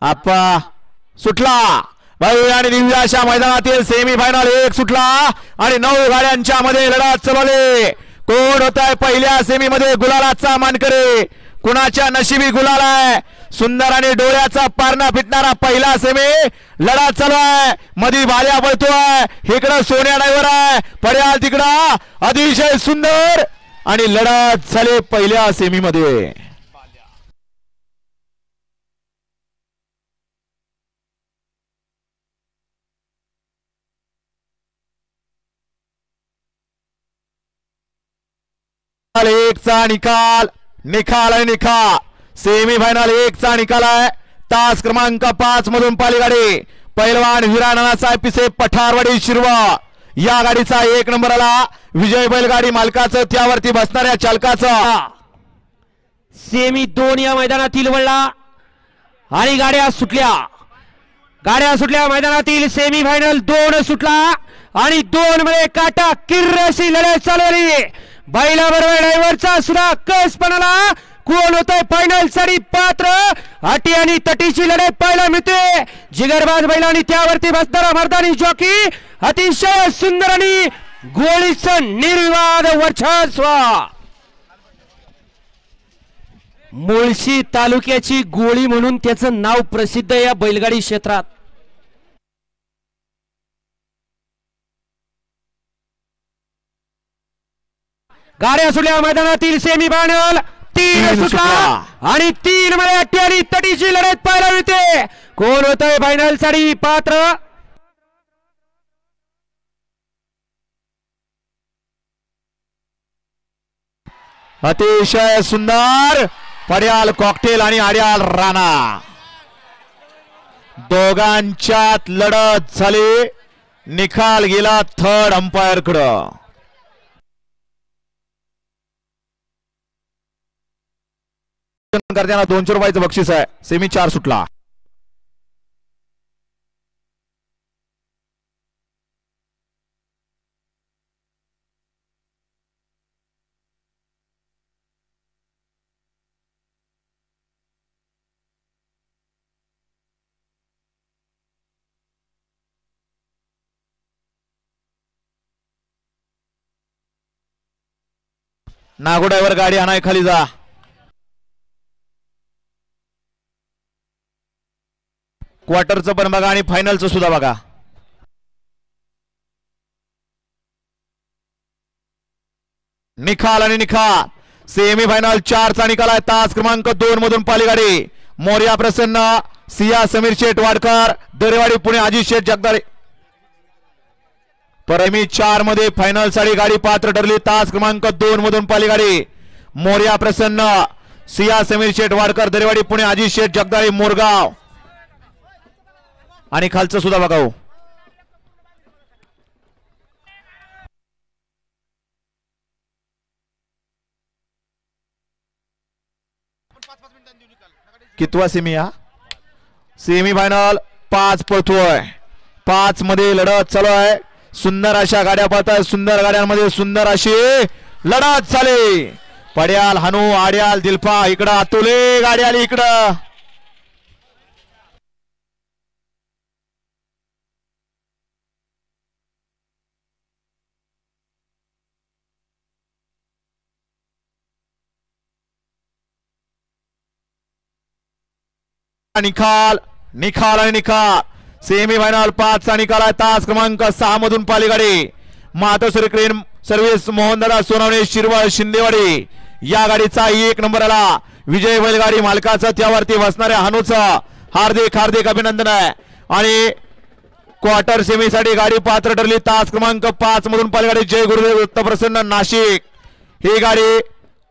आप्पा सुटला भव्य आणि दिव्य अशा मैदानातील सेमीफायनल एक सुटला आणि 9 गाड्यांच्या मध्ये लढत चालवली। कोण होताय पहिल्या सेमी मध्ये गुलालाचा मानकरी, कुणाच्या नशिबी गुलाल आहे? सुंदर आणि डोळ्याचा पारणा फिटणारा पहिला सेमी लढत चालू आहे। मधी भाल्या पळतोय, इकडं सोन्या ड्रायव्हर आहे, पड्याल तिकडं अतिशय सुंदर आणि लढत झाली पहिल्या सेमी मध्ये। एक चा निकाल आणि निकाल सेमीफायनल 1 चा निकाल आहे। तास क्रमांक 5 मधून पाली गाडी पैलवान हिराणासाहेब पिसे पठारवाडी शिरवा या गाडीचा 1 नंबर आला। विजय बैलगाडी मालकाचं त्यावरती बसणाऱ्या चालकाचं सेमी 2 या मैदानातील वळला आणि गाड्या सुटल्या मैदानातील सेमीफायनल 2 सुटला आणि 2 मध्ये काटा किर्रशी लढत चालवली। बैला बरोबर ड्रायव्हरचा सुद्धा कसपणाला कोण होतोय फायनल साठी पात्र, अटी आणि तटीची लढत पाहायला मिळते। जिगरबाज बैलांनी त्यावरती बसणारा मर्दानी जॉकी अतिशय सुंदर आणि गोळीचं निर्विवाद वर्चस्व। मुळशी तालुक्याची गोळी म्हणून त्याचं नाव प्रसिद्ध या बैलगाडी क्षेत्रात। गाड्या सुटल्या मैदानातील सेमीफायनल 3 सुटला आणि 3 मध्ये अटी आणि तटीची लढत पाहायला मिळते। कोण होतोय फायनल साठी पात्र? अतिशय सुंदर पड्याल कॉकटेल आणि आड्याल राणा दोघांच्यात लढत झाली। निकाल गेला थर्ड अंपायर कडे। करताना 200 रुपयाचं बक्षीस आहे। सेमी 4 सुटला। नागोड्यावर गाडी आणाय खाली जा। क्वार्टरचं पण बघा आणि फायनलचं सुद्धा बघा। निकाल आणि निकाल सेमीफायनल 4 चा निकाल आहे। तास क्रमांक 2 मधून पाली गाडी मोर्या प्रसन्न सिया समीर शेठ वाडकर दरेवाडी पुणे अजित शेठ जगदाळे परमी 4 मध्ये फायनल साठी गाडी पात्र ठरली। तास क्रमांक 2 मधून पाली गाडी मोर्या प्रसन्न सिया समीर शेठ वाडकर दरेवाडी पुणे अजित शेठ जगदाळे मोरगाव आणि खालचं सुद्धा बघाव। कितवा सेमी हा? सेमीफायनल 5 पळतोय। 5 मध्ये लढत चालू आहे। सुंदर अशा गाड्या पळताय, सुंदर गाड्यांमध्ये सुंदर अशी लढत झाली। पड्याल हनु आड्याल दिलफा इकडं अतुले गाडी आली इकडं। निकाल आणि निकाल सेमीफायनल 5 चा निकाल आहे। तास क्रमांक 6 मधून पाली गाडी मातोश्री क्रेन सर्व्हिस मोहनदादा सोनवणे शिरवळ शिंदेवाडी या गाडीचा 1 नंबर आला। विजय बैलगाडी मालकाचं त्यावरती बसणाऱ्या हनुचं हार्दिक अभिनंदन आहे। आणि क्वार्टर सेमी साठी गाडी पात्र ठरली। तास क्रमांक 5 मधून पाली गाडी जय गुरुदेव दत्तप्रसन्न नाशिक ही गाडी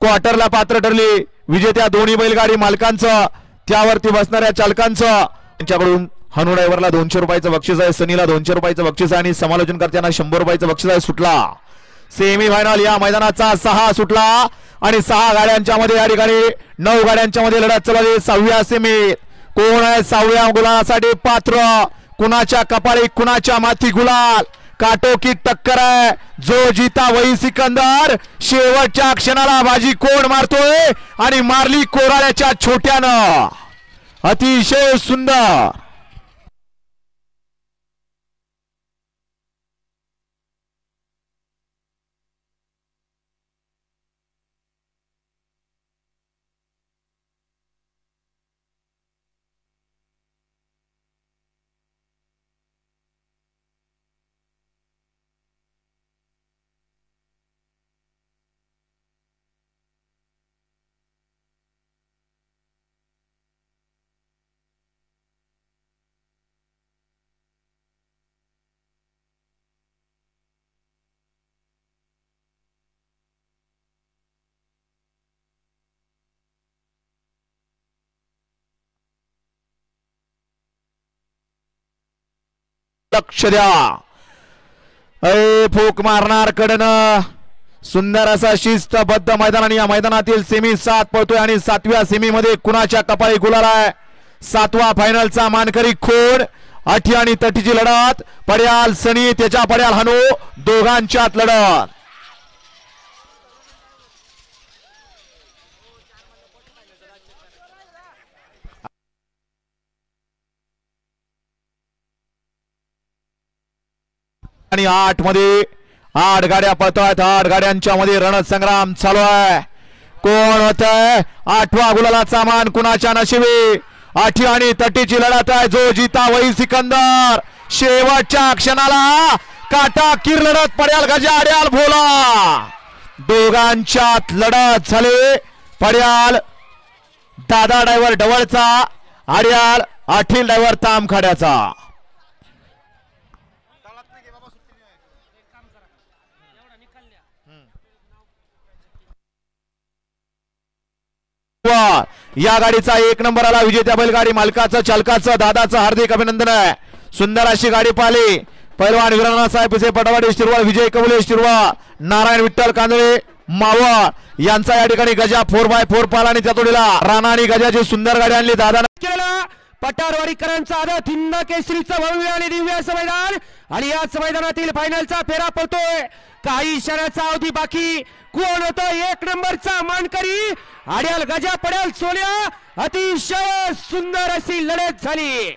क्वार्टरला पात्र ठरली। विजेत्या दोन्ही बैलगाडी मालकांचं त्यावरती बसणाऱ्या चालकांचं त्यांच्याकडून हनु ड्रायव्हरला 200 रुपयाचं बक्षीस आहे, सनीला 200 रुपयाचं बक्षीस आहे आणि समालोचन करताना 100 रुपयाचं बक्षीस आहे। सुटला सेमीफायनल या मैदानाचा 6 सुटला आणि 6 गाड्यांच्या मध्ये या ठिकाणी 9 गाड्यांच्या मध्ये लढत चालली। 6व्या सेमीत कोण आहे 6व्या गुलालासाठी पात्र? कुणाच्या कपाळी कुणाच्या माथी गुलाल? काटोकी टक्कर आहे। जो जीता वही सिकंदर। शेवटच्या क्षणाला बाजी कोण मारतोय आणि मारली कोराळ्याच्या छोट्यानं। अतिशय सुंदर. लक्ष द्या. फूक मारणार कडनं. सुंदर असा शिस्तबद्ध मैदान आणि या मैदानातील सेमी 7 पळतोय आणि 7व्या सेमी मध्ये कुणाच्या कपाळी गुलाल आहे. 7वा फायनलचा मानकरी खोड. अटी आणि तटीची लढत. पड्याल सनी त्याच्या पड्याल हनु दोघांच्यात लढत. आणि 8 मध्ये 8 गाड्या पळतात. 8 गाड्यांच्या मध्ये रणसंग्राम चालू आहे. कोण होतंय 8वा गुलालाचा मान कुणाच्या नशिबी. आठी आणि तटीची लढत आहे. जो जीता वही सिकंदर. शेवटच्या क्षणाला काटा किर लढत. पड्याल गजा अड्याल भोला दोघांच्यात लढत झाली. पड्याल दादा ड्रायव्हर ढवळचा. अड्याल आठील ड्रायव्हर तामखाड्याचा. या गाडीचा 1 नंबर आला. विजेत्या बैलगाडी मालकाचं चालकाचं दादाचं हार्दिक अभिनंदन आहे. सुंदर अशी गाडी पाहिली. पैलवान वीरांना साहेब पिसे पटवाडी शिरवळ. विजय कबुले शिरवळ. नारायण विठ्ठल कांदळे मावळ यांचा या ठिकाणी गजा 4x4 पाला आणि त्या तोडीला राणा आणि गजाची सुंदर गाडी आणली दादाने केलेला. पटारवाडीकरांचा आदत हिंद केसरीचं भव्य आणि दिव्य असं मैदान आणि याच मैदानातील फायनलचा फेरा पडतोय. काही क्षणाचा अवधी बाकी. कोण होतं 1 नंबरचा मानकरी. अड्याल गजा पड्याल सोन्या. अतिशय सुंदर अशी लढत झाली.